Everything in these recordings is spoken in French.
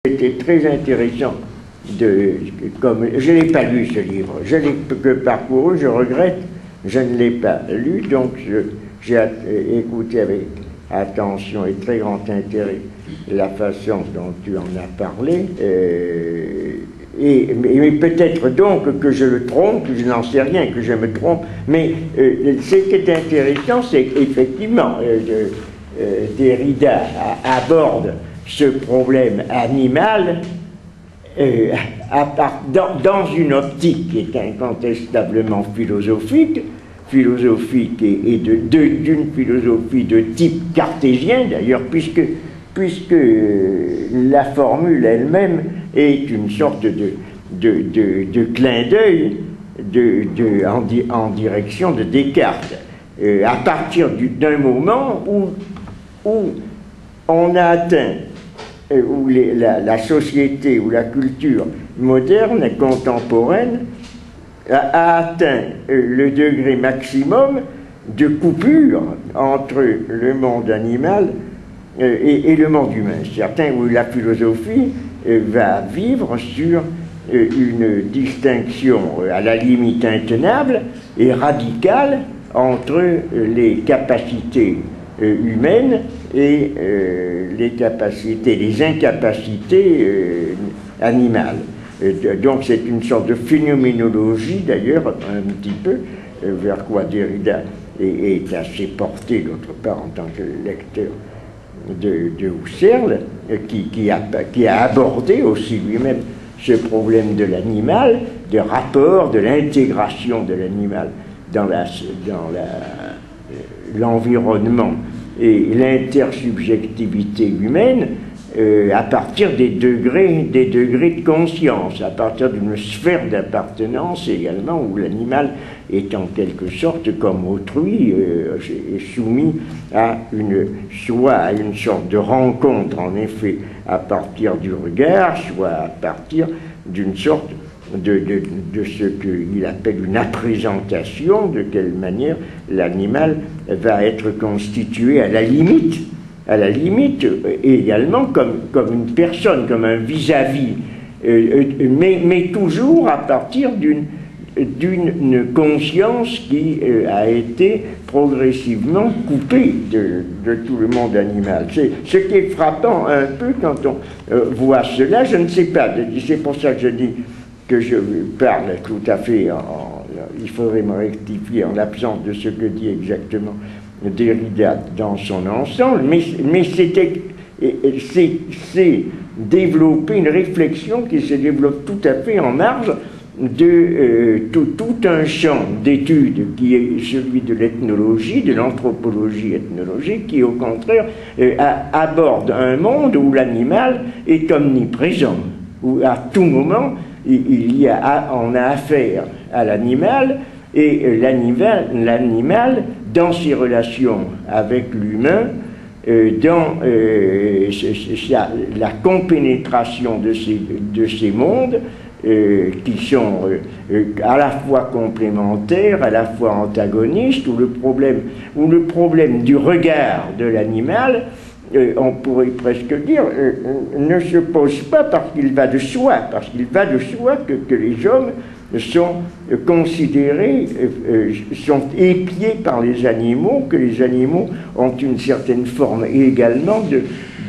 C'était très intéressant. Comme je n'ai pas lu ce livre, je l'ai que parcouru, je regrette, je ne l'ai pas lu, donc j'ai écouté avec attention et très grand intérêt la façon dont tu en as parlé, mais peut-être donc que je le trompe, je n'en sais rien, que je me trompe, mais ce qui est intéressant, c'est qu'effectivement, Derrida aborde ce problème animal dans une optique qui est incontestablement philosophique et d'une philosophie de type cartésien d'ailleurs, puisque la formule elle-même est une sorte de clin d'œil en direction de Descartes, à partir d'un moment où on a atteint, où la société ou la culture moderne, contemporaine, a atteint le degré maximum de coupure entre le monde animal et le monde humain. Certains où la philosophie va vivre sur une distinction à la limite intenable et radicale entre les capacités humaines et les incapacités animales. Donc c'est une sorte de phénoménologie d'ailleurs, un petit peu, vers quoi Derrida est assez porté, d'autre part, en tant que lecteur de Husserl, qui a abordé aussi lui-même ce problème de l'animal, de rapport, de l'intégration de l'animal dans l'environnement et l'intersubjectivité humaine, à partir des degrés de conscience, à partir d'une sphère d'appartenance également où l'animal est en quelque sorte comme autrui, est soumis soit à une sorte de rencontre en effet à partir du regard, soit à partir d'une sorte de ce qu'il appelle une apprésentation, de quelle manière l'animal va être constitué à la limite également comme une personne, comme un vis-à-vis, mais toujours à partir d'une conscience qui a été progressivement coupée de tout le monde animal. C'est ce qui est frappant un peu quand on voit cela. Je ne sais pas, c'est pour ça que je dis que je parle tout à fait, il faudrait me rectifier en l'absence de ce que dit exactement Derrida dans son ensemble, mais c'est développer une réflexion qui se développe tout à fait en marge de tout un champ d'études qui est celui de l'ethnologie, de l'anthropologie ethnologique, qui au contraire aborde un monde où l'animal est omniprésent, où à tout moment on a affaire à l'animal, et l'animal dans ses relations avec l'humain, dans la compénétration de ces mondes qui sont à la fois complémentaires, à la fois antagonistes, où le problème du regard de l'animal, on pourrait presque dire, ne se pose pas parce qu'il va de soi, que les hommes sont considérés, sont épiés par les animaux, que les animaux ont une certaine forme que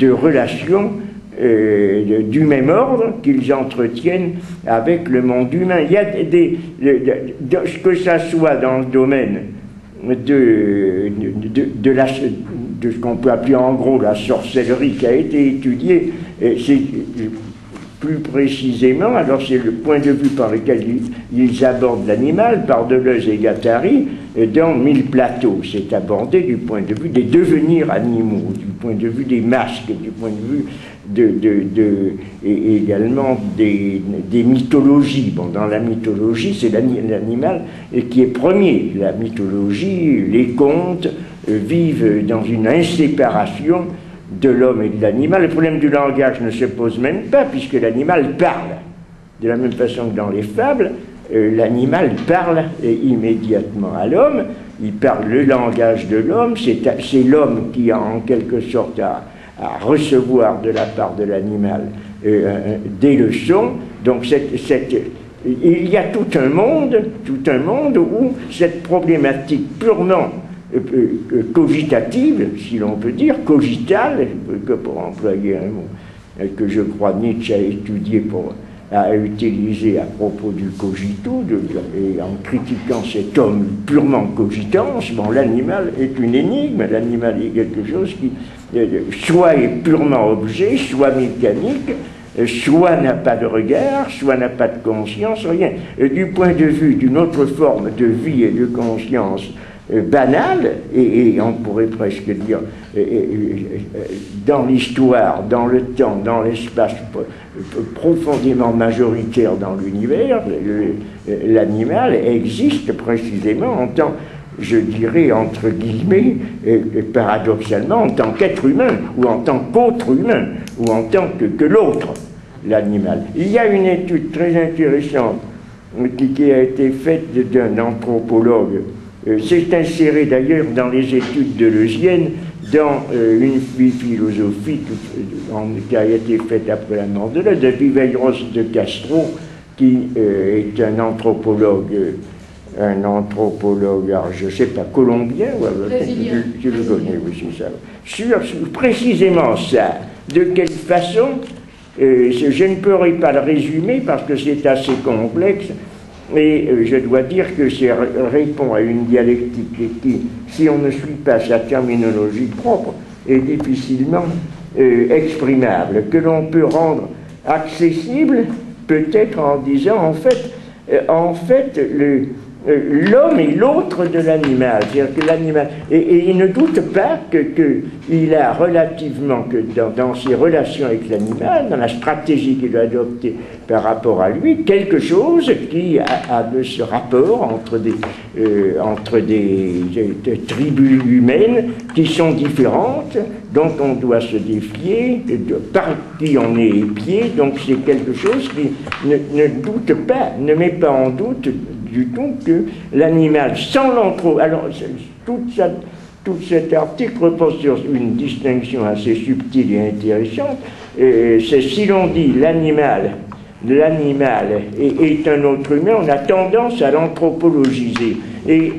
du même ordre qu'ils entretiennent avec le monde humain. Il y a que ça soit dans le domaine de ce qu'on peut appeler en gros la sorcellerie qui a été étudiée, c'est plus précisément, alors c'est le point de vue par lequel ils abordent l'animal, par Deleuze et Guattari, dans Mille plateaux. C'est abordé du point de vue des devenirs animaux, du point de vue des masques, du point de vue et également des mythologies. Bon, dans la mythologie, c'est l'animal qui est premier. La mythologie, les contes vivent dans une inséparation de l'homme et de l'animal. Le problème du langage ne se pose même pas, puisque l'animal parle. De la même façon que dans les fables, l'animal parle immédiatement à l'homme, il parle le langage de l'homme, c'est l'homme qui en quelque sorte à recevoir de la part de l'animal des leçons. Donc il y a tout un monde où cette problématique purement cogitative, si l'on peut dire, cogitale, pour employer un mot que je crois Nietzsche a étudié a utilisé à propos du cogito, et en critiquant cet homme purement cogitance, bon, l'animal est une énigme, l'animal est quelque chose qui soit est purement objet, soit mécanique, soit n'a pas de regard, soit n'a pas de conscience, rien. Du point de vue d'une autre forme de vie et de conscience banale, et on pourrait presque dire dans l'histoire, dans le temps, dans l'espace profondément majoritaire dans l'univers, l'animal existe précisément en tant, je dirais entre guillemets, paradoxalement, en tant qu'être humain, ou en tant qu'autre humain, ou en tant que l'autre, l'animal. Il y a une étude très intéressante qui a été faite d'un anthropologue. C'est inséré d'ailleurs dans les études deleuziennes, dans une philosophie qui a été faite après la mort de Viveiros de Castro, qui est un anthropologue, alors je ne sais pas, colombien, je le connais, oui, c'est ça. Sur précisément ça, de quelle façon, je ne pourrais pas le résumer parce que c'est assez complexe, mais je dois dire que ça répond à une dialectique qui, si on ne suit pas sa terminologie propre, est difficilement exprimable, que l'on peut rendre accessible peut-être en disant en fait l'homme est l'autre de l'animal, c'est-à-dire que l'animal, et il ne doute pas qu'il a relativement, que dans ses relations avec l'animal, dans la stratégie qu'il a adoptée par rapport à lui, quelque chose qui a de ce rapport entre des tribus humaines qui sont différentes, dont on doit se défier, par qui on est épié, donc c'est quelque chose qui ne doute pas, ne met pas en doute du tout que l'animal, sans l'entrée, alors tout cet article repose sur une distinction assez subtile et intéressante, c'est si l'on dit l'animal est un autre humain, on a tendance à l'anthropologiser, et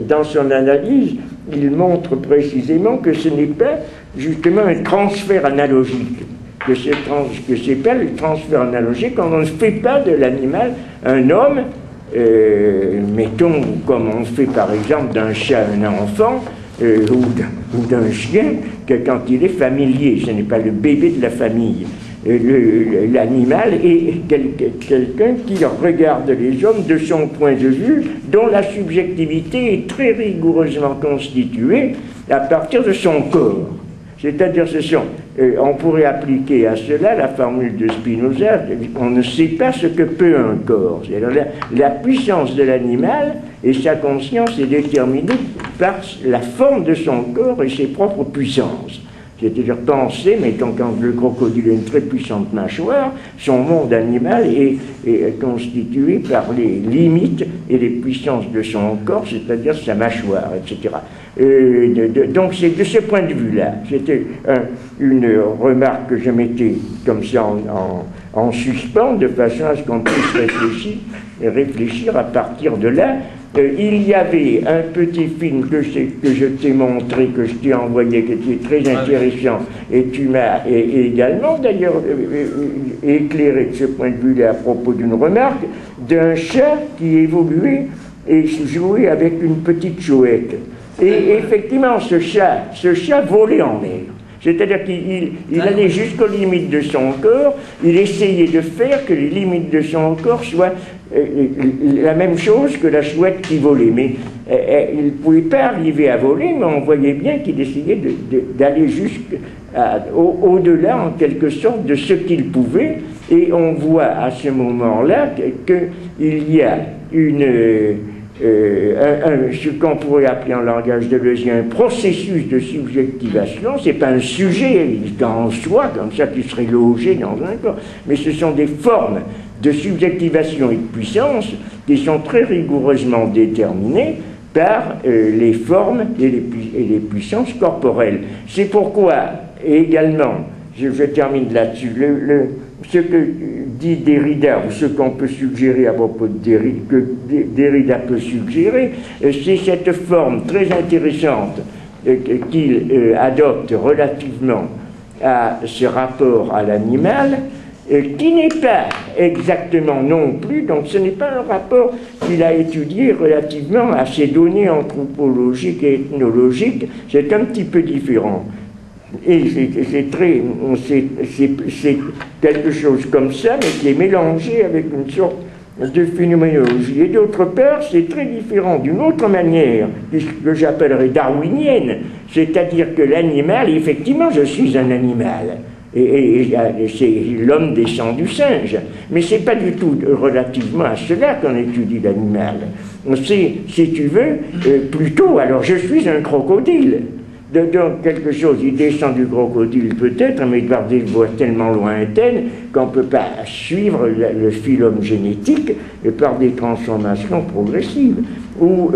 dans son analyse, il montre précisément que ce n'est pas justement un transfert analogique, que c'est pas le transfert analogique, on ne fait pas de l'animal un homme, mettons, comme on fait par exemple d'un chat un enfant, ou d'un chien, que quand il est familier, ce n'est pas le bébé de la famille. L'animal est quelqu'un qui regarde les hommes de son point de vue, dont la subjectivité est très rigoureusement constituée à partir de son corps. C'est-à-dire, on pourrait appliquer à cela la formule de Spinoza, on ne sait pas ce que peut un corps. C'est-à-dire, la puissance de l'animal et sa conscience est déterminée par la forme de son corps et ses propres puissances. C'est-à-dire penser, mettons, quand le crocodile a une très puissante mâchoire, son monde animal est constitué par les limites et les puissances de son corps, c'est-à-dire sa mâchoire, etc. Donc c'est de ce point de vue-là, c'était une remarque que je mettais comme ça en suspens, de façon à ce qu'on puisse réfléchir à partir de là. Il y avait un petit film que je t'ai montré, que je t'ai envoyé, qui était très intéressant, et tu m'as également d'ailleurs éclairé de ce point de vue-là à propos d'une remarque d'un chat qui évoluait et jouait avec une petite chouette. Et effectivement, ce chat volait en l'air. C'est-à-dire qu'il allait jusqu'aux limites de son corps, il essayait de faire que les limites de son corps soient la même chose que la chouette qui volait. Mais il ne pouvait pas arriver à voler, mais on voyait bien qu'il essayait d'aller au-delà, en quelque sorte, de ce qu'il pouvait. Et on voit à ce moment-là qu'il y a ce qu'on pourrait appeler en langage deleuzien un processus de subjectivation. C'est pas un sujet en soi, comme ça, qui serait logé dans un corps, mais ce sont des formes de subjectivation et de puissance qui sont très rigoureusement déterminées par les formes et les puissances corporelles. C'est pourquoi, également, je termine là-dessus, ce que dit Derrida, ou ce qu'on peut suggérer à propos de Derrida, que Derrida peut suggérer, c'est cette forme très intéressante qu'il adopte relativement à ce rapport à l'animal, qui n'est pas exactement non plus, donc ce n'est pas un rapport qu'il a étudié relativement à ces données anthropologiques et ethnologiques, c'est un petit peu différent. Et c'est quelque chose comme ça, mais qui est mélangé avec une sorte de phénoménologie. Et d'autre part, c'est très différent d'une autre manière, que j'appellerais darwinienne, c'est-à-dire que l'animal, effectivement, je suis un animal. Et l'homme descend du singe. Mais ce n'est pas du tout relativement à cela qu'on étudie l'animal. C'est, si tu veux, plutôt, alors je suis un crocodile. Donc quelque chose, il descend du crocodile peut-être, mais par des voies tellement lointaines qu'on ne peut pas suivre le phylum génétique par des transformations progressives. Ou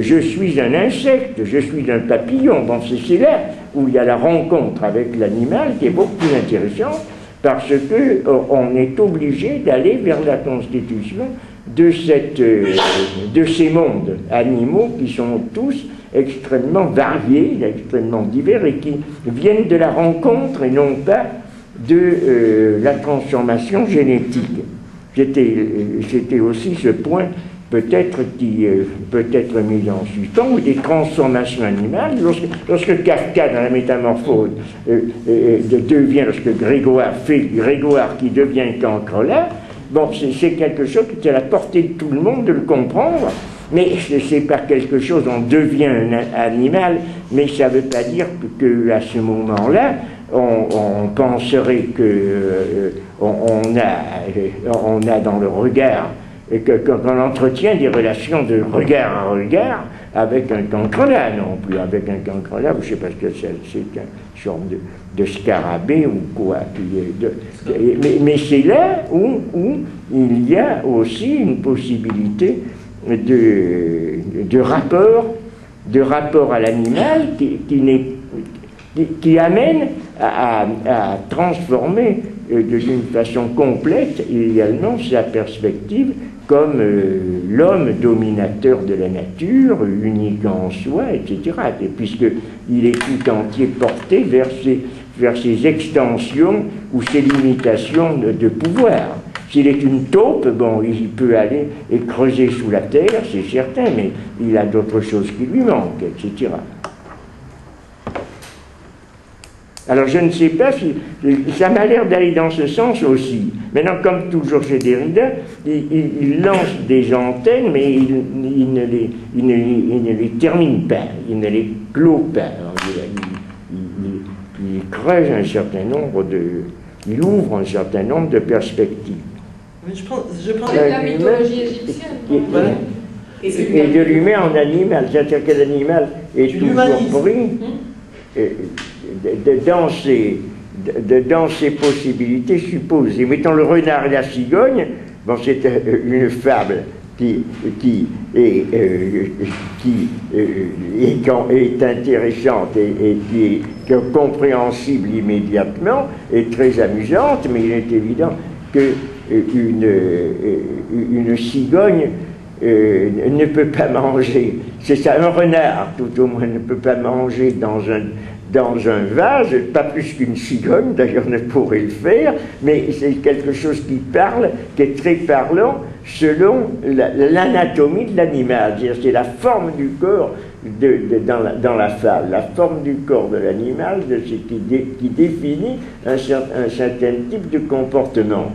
je suis un insecte, je suis un papillon. Bon, c'est là où il y a la rencontre avec l'animal qui est beaucoup plus intéressante, parce que on est obligé d'aller vers la constitution de ces mondes animaux qui sont tous extrêmement variés, extrêmement divers, et qui viennent de la rencontre et non pas de la transformation génétique. C'était aussi ce point peut-être qui peut être mis en suspens, ou des transformations animales. Lorsque Kafka, dans la Métamorphose, lorsque Grégoire qui devient Cancrelin, bon, c'est quelque chose qui est à la portée de tout le monde de le comprendre, mais c'est pas quelque chose, on devient un animal, mais ça ne veut pas dire qu'à ce moment-là, on penserait qu'on a dans le regard, et qu'on entretient des relations de regard à regard avec un cancrelat, non plus avec un cancrelat, je ne sais pas ce que c'est une sorte de scarabée ou quoi. Mais c'est là où il y a aussi une possibilité de rapport à l'animal qui amène à transformer d'une façon complète également sa perspective comme l'homme dominateur de la nature, unique en soi, etc. Et puisqu'il est tout entier porté vers ses extensions ou ses limitations de pouvoir. S'il est une taupe, bon, il peut aller et creuser sous la terre, c'est certain, mais il a d'autres choses qui lui manquent, etc. Alors je ne sais pas si... Ça m'a l'air d'aller dans ce sens aussi. Maintenant, comme toujours chez Derrida, il lance des antennes, mais il ne les termine pas, il ne les clôt pas. Il creuse un certain nombre il ouvre un certain nombre de perspectives. Mais je prends la mythologie égyptienne. Et de l'humain en animal, c'est-à-dire que l'animal est toujours pris dans ses possibilités supposées. Mettons le renard et la cigogne, bon, c'est une fable qui est intéressante et qui est compréhensible immédiatement et très amusante, mais il est évident que une cigogne ne peut pas manger. C'est ça, un renard, tout au moins, ne peut pas manger dans un vase, pas plus qu'une cigogne, d'ailleurs ne pourrait le faire, mais c'est quelque chose qui parle, qui est très parlant, selon l'anatomie de l'animal. C'est la forme du corps dans la fable, la forme du corps de l'animal qui définit un certain type de comportement.